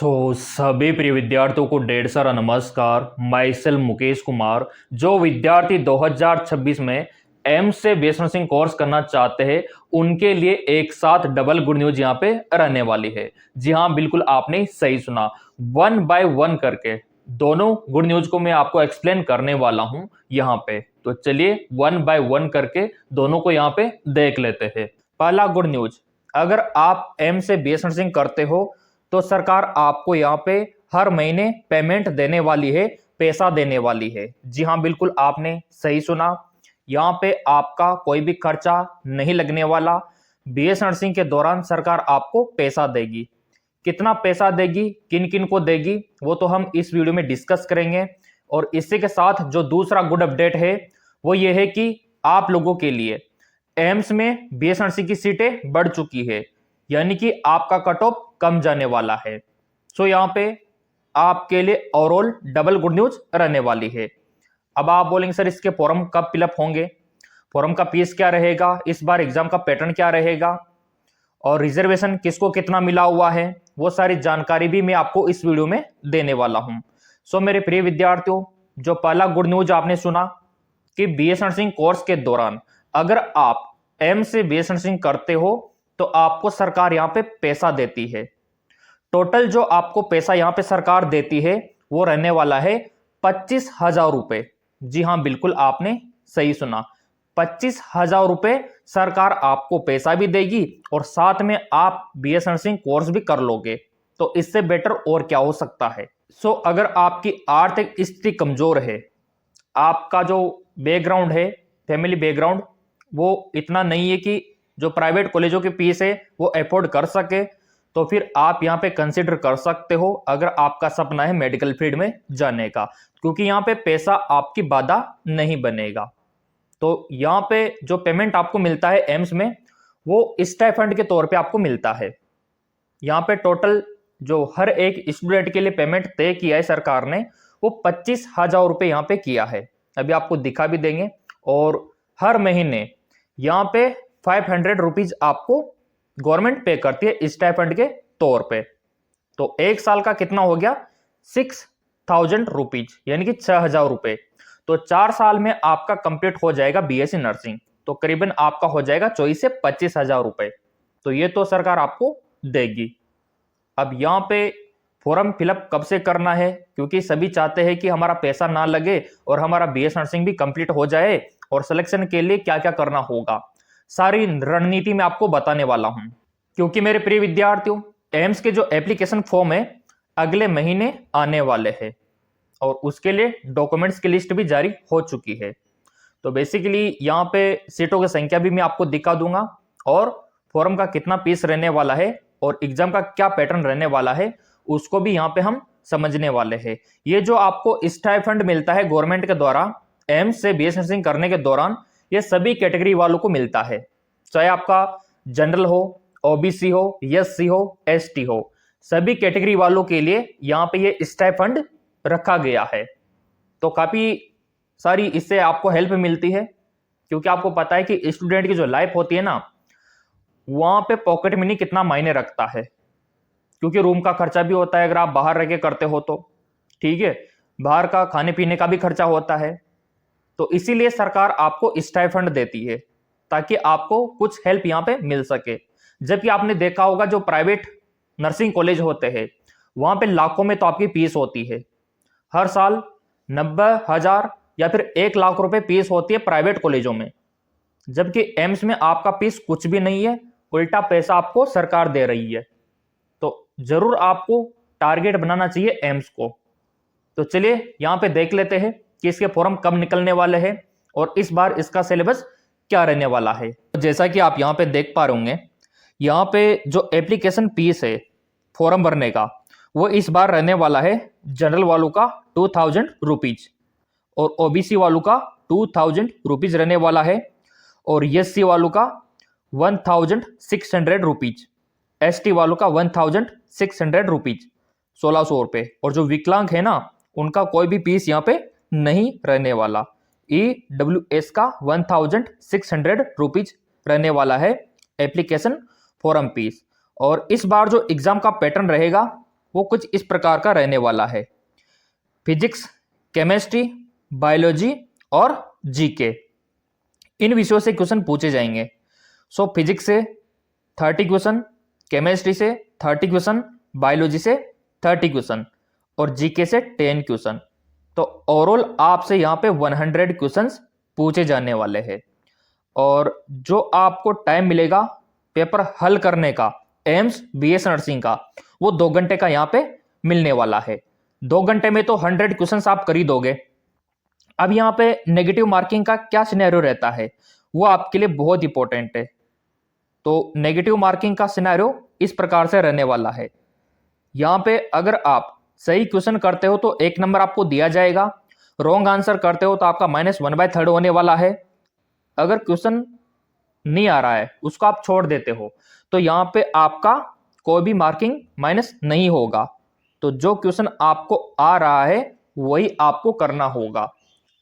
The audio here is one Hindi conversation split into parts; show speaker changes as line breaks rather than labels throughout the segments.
सभी प्रिय विद्यार्थियों को ढेर सारा नमस्कार। My self Mukesh Kumar. जो विद्यार्थी 2026 में एम्स से बीएस नर्सिंग कोर्स करना चाहते हैं उनके लिए एक साथ डबल गुड न्यूज यहाँ पे रहने वाली है। जी हाँ, बिल्कुल आपने सही सुना। 1 बाय 1 करके दोनों गुड न्यूज को मैं आपको एक्सप्लेन करने वाला हूं यहाँ पे। तो चलिए 1 बाय 1 करके दोनों को यहाँ पे देख लेते हैं। पहला गुड न्यूज, अगर आप एम्स से बीएस नर्सिंग करते हो तो सरकार आपको यहाँ पे हर महीने पेमेंट देने वाली है, पैसा देने वाली है। जी हाँ, बिल्कुल आपने सही सुना। यहाँ पे आपका कोई भी खर्चा नहीं लगने वाला। बीएस नर्सिंग के दौरान सरकार आपको पैसा देगी। कितना पैसा देगी, किन किन को देगी, वो तो हम इस वीडियो में डिस्कस करेंगे। और इसी के साथ जो दूसरा गुड अपडेट है वो ये है कि आप लोगों के लिए एम्स में बीएस नर्सिंग की सीटें बढ़ चुकी है, यानी कि आपका कट ऑफ कम जाने वाला है। सो यहाँ पे आपके लिए ओवरऑल डबल गुड न्यूज रहने वाली है। अब आप बोलेंगे सर इसके फॉर्म कब फिलअप होंगे, फॉर्म का फीस क्या रहेगा, इस बार एग्जाम का पैटर्न क्या रहेगा और रिजर्वेशन किसको कितना मिला हुआ है, वो सारी जानकारी भी मैं आपको इस वीडियो में देने वाला हूं। सो मेरे प्रिय विद्यार्थियों, जो पहला गुड न्यूज आपने सुना कि बीएस नर्सिंग कोर्स के दौरान अगर आप एम से बीएस नर्सिंग करते हो तो आपको सरकार यहाँ पे पैसा देती है। टोटल जो आपको पैसा यहाँ पे सरकार देती है वो रहने वाला है 25,000 रुपए। जी हाँ, बिल्कुल आपने सही सुना। 25,000 रुपए सरकार आपको पैसा भी देगी और साथ में आप बीएस नर्सिंग कोर्स भी कर लोगे। तो इससे बेटर और क्या हो सकता है। सो अगर आपकी आर्थिक स्थिति कमजोर है, आपका जो बैकग्राउंड है, फैमिली बैकग्राउंड वो इतना नहीं है कि जो प्राइवेट कॉलेजों की फीस है वो अफोर्ड कर सके, तो फिर आप यहाँ पे कंसिडर कर सकते हो अगर आपका सपना है मेडिकल फील्ड में जाने का, क्योंकि यहाँ पे पैसा आपकी बाधा नहीं बनेगा। तो यहाँ पे जो पेमेंट आपको मिलता है एम्स में वो स्टाइपेंड के तौर पे आपको मिलता है। यहाँ पे टोटल जो हर एक स्टूडेंट के लिए पेमेंट तय किया है सरकार ने वो 25,000 रुपये यहाँ पे किया है। अभी आपको दिखा भी देंगे। और हर महीने यहाँ पे 500 रुपीज आपको गवर्नमेंट पे करती है स्टाइपेंड के तौर पे। तो एक साल का कितना हो गया, 6,000 रुपीज, यानी कि 6,000 रुपए। तो 4 साल में आपका कंप्लीट हो जाएगा बीएससी नर्सिंग, तो करीबन आपका हो जाएगा 24 से 25,000 रुपए। तो ये तो सरकार आपको देगी। अब यहाँ पे फॉर्म फिलअप कब से करना है, क्योंकि सभी चाहते हैं कि हमारा पैसा ना लगे और हमारा बीएस नर्सिंग भी कंप्लीट हो जाए। और सिलेक्शन के लिए क्या क्या करना होगा, सारी रणनीति मैं आपको बताने वाला हूं। क्योंकि मेरे प्रिय विद्यार्थियों, एम्स के जो एप्लीकेशन फॉर्म है अगले महीने आने वाले हैं और उसके लिए डॉक्यूमेंट्स की लिस्ट भी जारी हो चुकी है। तो बेसिकली यहाँ पे सीटों की संख्या भी मैं आपको दिखा दूंगा और फॉर्म का कितना फीस रहने वाला है और एग्जाम का क्या पैटर्न रहने वाला है उसको भी यहाँ पे हम समझने वाले हैं। ये जो आपको स्टाइपेंड मिलता है गवर्नमेंट के द्वारा एम्स से बीएस नर्सिंग करने के दौरान, ये सभी कैटेगरी वालों को मिलता है, चाहे आपका जनरल हो, ओबीसी हो, एससी हो, एसटी हो, सभी कैटेगरी वालों के लिए यहाँ पे ये स्टाइपेंड रखा गया है। तो काफी सारी इससे आपको हेल्प मिलती है, क्योंकि आपको पता है कि स्टूडेंट की जो लाइफ होती है ना, वहां पे पॉकेट मनी कितना मायने रखता है, क्योंकि रूम का खर्चा भी होता है अगर आप बाहर रह के करते हो तो, ठीक है, बाहर का खाने पीने का भी खर्चा होता है। तो इसीलिए सरकार आपको स्टाइपेंड देती है ताकि आपको कुछ हेल्प यहाँ पे मिल सके। जबकि आपने देखा होगा जो प्राइवेट नर्सिंग कॉलेज होते हैं वहां पे लाखों में तो आपकी फीस होती है, हर साल 90,000 या फिर 1 लाख रुपए फीस होती है प्राइवेट कॉलेजों में। जबकि एम्स में आपका फीस कुछ भी नहीं है, उल्टा पैसा आपको सरकार दे रही है। तो जरूर आपको टारगेट बनाना चाहिए एम्स को। तो चलिए यहाँ पे देख लेते हैं कि इसके फॉर्म कब निकलने वाले हैं और इस बार इसका सिलेबस क्या रहने वाला है। तो जैसा कि आप यहाँ पे देख पा रहे होंगे, यहाँ पे जो एप्लीकेशन फीस है फॉर्म भरने का वो इस बार रहने वाला है जनरल वालों का 2,000 रुपीज और ओबीसी वालों का 2,000 रुपीज रहने वाला है और एससी वालों का 1,600 रुपीज, एसटी वालों का 1,600 रुपीज, 1,600 रुपये। और जो विकलांग है ना उनका कोई भी फीस यहाँ पे नहीं रहने वाला। EWS का 1,600 रुपीज रहने वाला है एप्लीकेशन फॉर्म फीस। और इस बार जो एग्जाम का पैटर्न रहेगा वो कुछ इस प्रकार का रहने वाला है। फिजिक्स, केमिस्ट्री, बायोलॉजी और जीके, इन विषयों से क्वेश्चन पूछे जाएंगे। सो फिजिक्स से 30 क्वेश्चन, केमिस्ट्री से 30 क्वेश्चन, बायोलॉजी से 30 क्वेश्चन और जीके से 10 क्वेश्चन। तो ओवरऑल आपसे यहाँ पे 100 क्वेश्चंस पूछे जाने वाले हैं। और जो आपको टाइम मिलेगा पेपर हल करने का एम्स बीएस नर्सिंग का, वो 2 घंटे का यहाँ पे मिलने वाला है। 2 घंटे में तो 100 क्वेश्चंस आप कर ही दोगे। अब यहाँ पे नेगेटिव मार्किंग का क्या सिनेरियो रहता है, वो आपके लिए बहुत इंपॉर्टेंट है। तो नेगेटिव मार्किंग का सिनेरियो इस प्रकार से रहने वाला है। यहाँ पे अगर आप सही क्वेश्चन करते हो तो 1 नंबर आपको दिया जाएगा, रॉन्ग आंसर करते हो तो आपका -1/3 होने वाला है। अगर क्वेश्चन नहीं आ रहा है, उसको आप छोड़ देते हो, तो यहाँ पे आपका कोई भी मार्किंग माइनस नहीं होगा। तो जो क्वेश्चन आपको आ रहा है वही आपको करना होगा।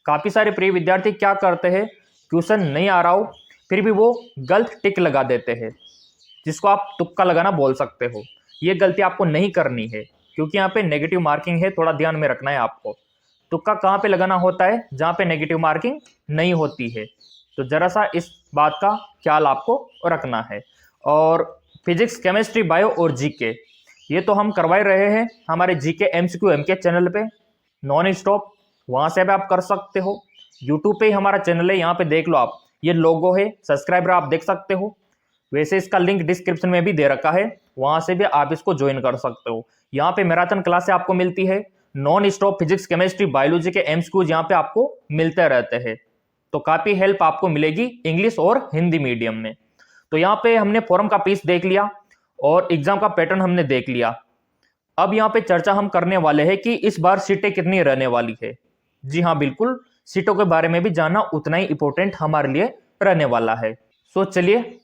काफी सारे प्रिय विद्यार्थी क्या करते हैं, क्वेश्चन नहीं आ रहा हो फिर भी वो गलत टिक लगा देते हैं, जिसको आप तुक्का लगाना बोल सकते हो। ये गलती आपको नहीं करनी है, क्योंकि यहाँ पे नेगेटिव मार्किंग है, थोड़ा ध्यान में रखना है आपको। तुक्का कहाँ पे लगाना होता है, जहाँ पे नेगेटिव मार्किंग नहीं होती है। तो जरा सा इस बात का ख्याल आपको रखना है। और फिजिक्स, केमिस्ट्री, बायो और जीके, ये तो हम करवा ही रहे हैं हमारे जीके एमसीक्यू एमके चैनल पे नॉन स्टॉप। वहां से भी आप कर सकते हो। यूट्यूब पे ही हमारा चैनल है, यहाँ पे देख लो आप, ये लोगो है, सब्सक्राइबर आप देख सकते हो। वैसे इसका लिंक डिस्क्रिप्शन में भी दे रखा है, वहां से भी आप इसको ज्वाइन कर सकते हो। यहाँ पे मैराथन क्लासे आपको मिलती है, non stop physics, chemistry, biology के एमसीक्यूज यहाँ पे आपको मिलते रहते हैं। तो काफी हेल्प आपको मिलेगी इंग्लिश और हिंदी मीडियम में। तो यहाँ पे हमने फॉर्म का पीस देख लिया और एग्जाम का पैटर्न हमने देख लिया। अब यहाँ पे चर्चा हम करने वाले हैं कि इस बार सीटें कितनी रहने वाली है। जी हाँ, बिल्कुल, सीटों के बारे में भी जानना उतना ही इंपॉर्टेंट हमारे लिए रहने वाला है। सो चलिए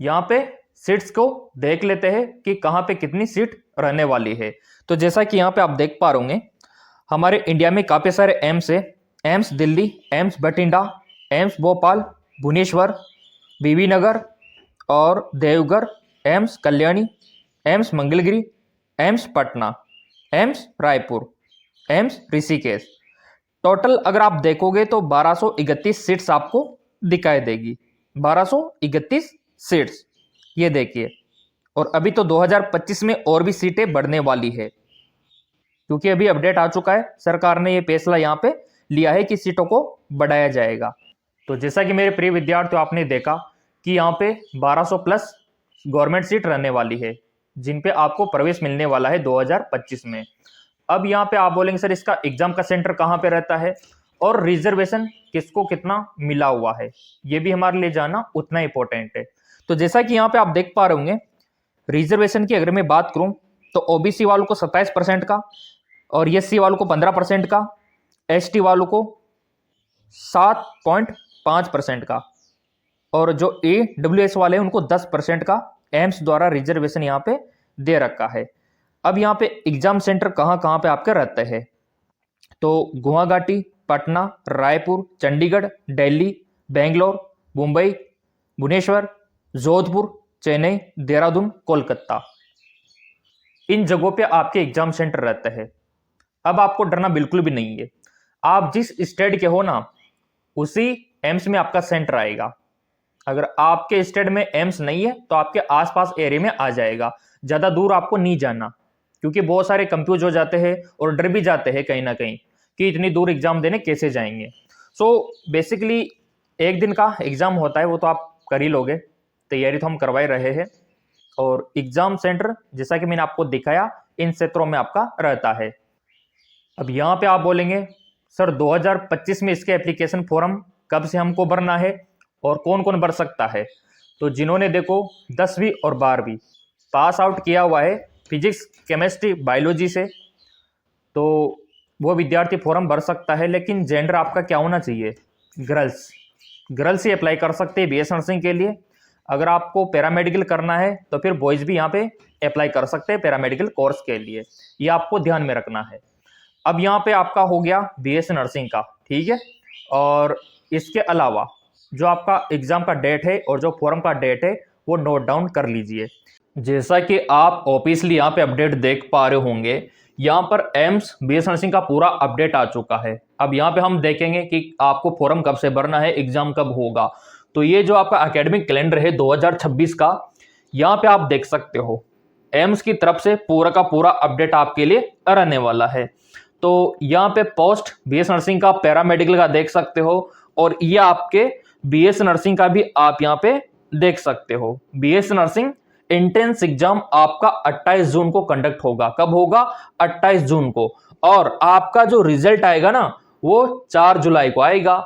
यहाँ पे सीट्स को देख लेते हैं कि कहाँ पे कितनी सीट रहने वाली है। तो जैसा कि यहाँ पे आप देख पा रहे होंगे, हमारे इंडिया में काफी सारे एम्स है। AIIMS Delhi, AIIMS Bathinda, AIIMS Bhopal, Bhubaneswar, Bibi Nagar और Deoghar, AIIMS Kalyani, AIIMS Mangalagiri, AIIMS Patna, AIIMS Raipur, AIIMS Rishikesh. Total अगर आप देखोगे तो 1231 सीट्स आपको दिखाई देगी। 1231 सीट्स, ये देखिए। और अभी तो 2025 में और भी सीटें बढ़ने वाली है, क्योंकि अभी अपडेट आ चुका है, सरकार ने ये फैसला यहाँ पे लिया है कि सीटों को बढ़ाया जाएगा। तो जैसा कि मेरे प्रिय विद्यार्थियों आपने देखा कि यहाँ पे 1200 प्लस गवर्नमेंट सीट रहने वाली है, जिन पे आपको प्रवेश मिलने वाला है 2025 में। अब यहाँ पे आप बोलेंगे सर इसका एग्जाम का सेंटर कहाँ पे रहता है और रिजर्वेशन किसको कितना मिला हुआ है, ये भी हमारे लिए जानना उतना इंपॉर्टेंट है। तो जैसा कि यहाँ पे आप देख पा रहे होंगे, रिजर्वेशन की अगर मैं बात करूं तो ओबीसी वालों को 27% का और एससी वालों को 15% का, एसटी वालों को 7.5% का और जो ईडब्ल्यूएस वाले हैं उनको 10% का एम्स द्वारा रिजर्वेशन यहाँ पे दे रखा है। अब यहाँ पे एग्जाम सेंटर कहाँ कहाँ पे आपके रहते हैं, तो गुवाहाटी, पटना, रायपुर, चंडीगढ़, दिल्ली, बेंगलोर, मुंबई, भुवनेश्वर, जोधपुर, चेन्नई, देहरादून, कोलकाता, इन जगहों पे आपके एग्जाम सेंटर रहते हैं। अब आपको डरना बिल्कुल भी नहीं है। आप जिस स्टेट के हो ना, उसी एम्स में आपका सेंटर आएगा। अगर आपके स्टेट में एम्स नहीं है तो आपके आसपास एरिया में आ जाएगा, ज्यादा दूर आपको नहीं जाना, क्योंकि बहुत सारे कंफ्यूज हो जाते हैं और डर भी जाते हैं कहीं ना कहीं कि इतनी दूर एग्जाम देने कैसे जाएंगे। सो बेसिकली 1 दिन का एग्जाम होता है, वो तो आप कर ही लोगे, तैयारी तो हम करवा ही रहे हैं। और एग्जाम सेंटर जैसा कि मैंने आपको दिखाया इन क्षेत्रों में आपका रहता है। अब यहाँ पे आप बोलेंगे सर 2025 में इसके एप्लीकेशन फॉर्म कब से हमको भरना है और कौन कौन भर सकता है। तो जिन्होंने देखो 10वीं और 12वीं पास आउट किया हुआ है फिजिक्स, केमिस्ट्री, बायोलॉजी से, तो वो विद्यार्थी फॉर्म भर सकता है। लेकिन जेंडर आपका क्या होना चाहिए, गर्ल्स ही अप्लाई कर सकते हैं बीएस नर्सिंग के लिए। अगर आपको पैरामेडिकल करना है तो फिर बॉयज भी यहाँ पे अप्लाई कर सकते हैं पैरामेडिकल कोर्स के लिए, ये आपको ध्यान में रखना है। अब यहाँ पे आपका हो गया बीएस नर्सिंग का, ठीक है। और इसके अलावा जो आपका एग्जाम का डेट है और जो फॉर्म का डेट है वो नोट डाउन कर लीजिए। जैसा कि आप ऑब्वियसली यहाँ पे अपडेट देख पा रहे होंगे, यहाँ पर एम्स बीएस नर्सिंग का पूरा अपडेट आ चुका है। अब यहाँ पे हम देखेंगे कि आपको फॉर्म कब से भरना है, एग्जाम कब होगा। तो ये जो आपका एकेडमिक कैलेंडर है 2026 का, यहाँ पे आप देख सकते हो एम्स की तरफ से पूरा का पूरा अपडेट आपके लिए रहने वाला है। तो यहाँ पे पोस्ट बीएस नर्सिंग का, पैरामेडिकल का देख सकते हो, और ये आपके बीएस नर्सिंग का भी आप यहाँ पे देख सकते हो। बीएस नर्सिंग एंट्रेंस एग्जाम आपका 28 जून को कंडक्ट होगा। कब होगा? 28 जून को। और आपका जो रिजल्ट आएगा ना, वो 4 जुलाई को आएगा।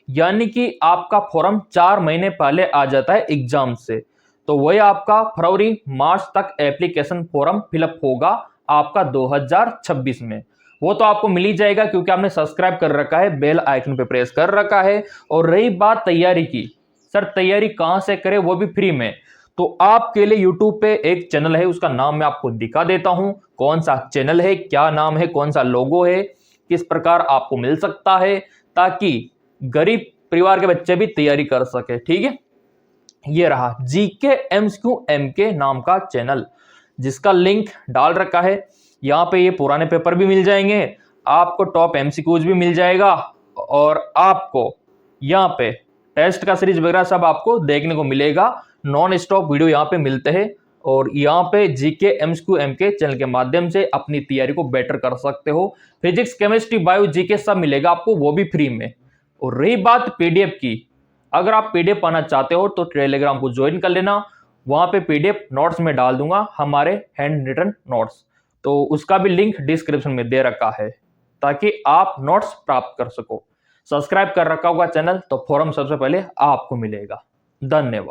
यानी कि आपका फॉर्म 4 महीने पहले आ जाता है एग्जाम से। तो वही आपका फरवरी मार्च तक एप्लीकेशन फॉर्म फिलअप होगा आपका 2026 में। वो तो आपको मिल ही जाएगा क्योंकि आपने सब्सक्राइब कर रखा है, बेल आइकन पे प्रेस कर रखा है। और रही बात तैयारी की, सर तैयारी कहां से करें, वो भी फ्री में। तो आपके लिए यूट्यूब पे एक चैनल है, उसका नाम मैं आपको दिखा देता हूं। कौन सा चैनल है, क्या नाम है, कौन सा लोगो है, किस प्रकार आपको मिल सकता है, ताकि गरीब परिवार के बच्चे भी तैयारी कर सके। ठीक है, ये रहा जीके एमसीक्यू एमके नाम का चैनल, जिसका लिंक डाल रखा है। यहाँ पे ये पुराने पेपर भी मिल जाएंगे, आपको टॉप एमसीक्यूज भी मिल जाएगा, और आपको यहाँ पे टेस्ट का सीरीज वगैरह सब आपको देखने को मिलेगा। नॉन स्टॉप वीडियो यहाँ पे मिलते हैं, और यहाँ पे जीके एमसीक्यू एमके चैनल के माध्यम से अपनी तैयारी को बेटर कर सकते हो। फिजिक्स, केमिस्ट्री, बायो, जीके सब मिलेगा आपको, वो भी फ्री में। और रही बात पीडीएफ की, अगर आप पीडीएफ पाना चाहते हो तो टेलीग्राम को ज्वाइन कर लेना। वहां पे पीडीएफ नोट्स में डाल दूंगा, हमारे हैंड रिटन नोट्स। तो उसका भी लिंक डिस्क्रिप्शन में दे रखा है, ताकि आप नोट्स प्राप्त कर सको। सब्सक्राइब कर रखा होगा चैनल तो फॉर्म सबसे पहले आपको मिलेगा। धन्यवाद।